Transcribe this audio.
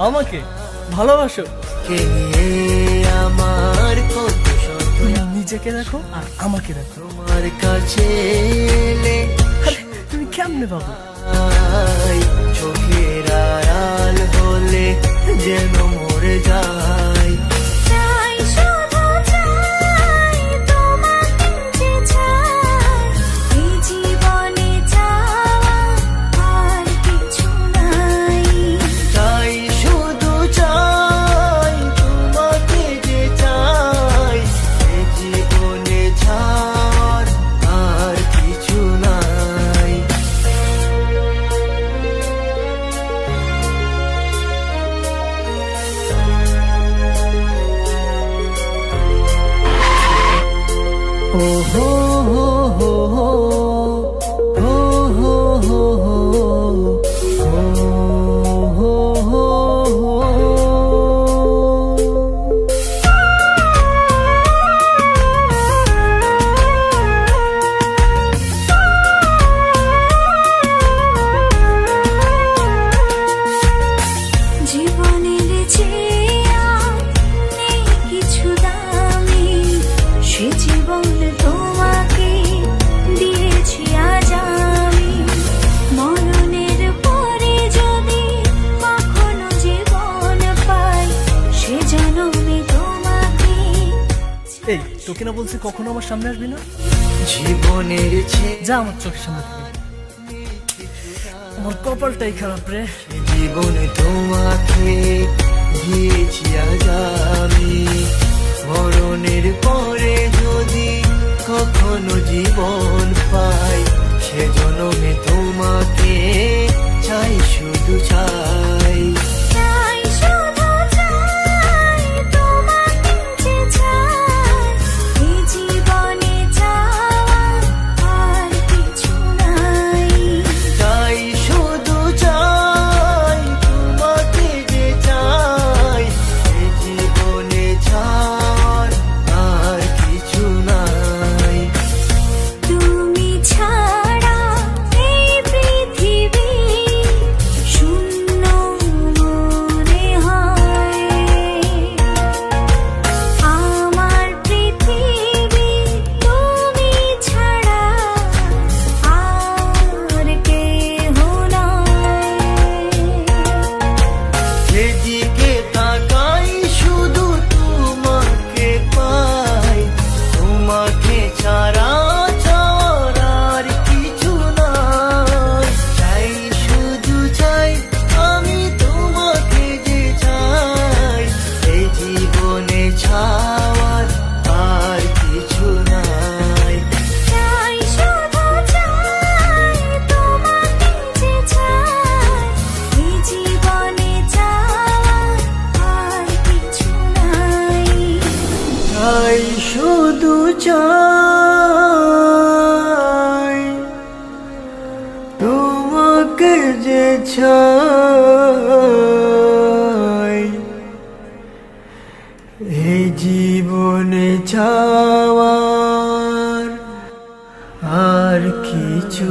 আমাকে ভালোবাসো। আমার কত শত নিজেকে দেখো আর আমাকে দেখো। তোমার কাছে এলে তুমি কেমনে পাবো? চোখের আড়াল হলে যেন মরে যায়। এই তোকে না বলছি কখনো আমার সামনে আসবি না। জীবনের যা আমার চোখের সামনে থেকে। আমার কপালটাই খারাপ রে। জীবনে তোমাকে দিয়েছি আজ আমি, মরণের পরে যদি কখনো জীবন পাই, সে জন্মে তোমাকে চাই, শুধু চাই। শুধু চাই তোমাকে যে চাই, এই জীবনে চাওয়ার আর কিছু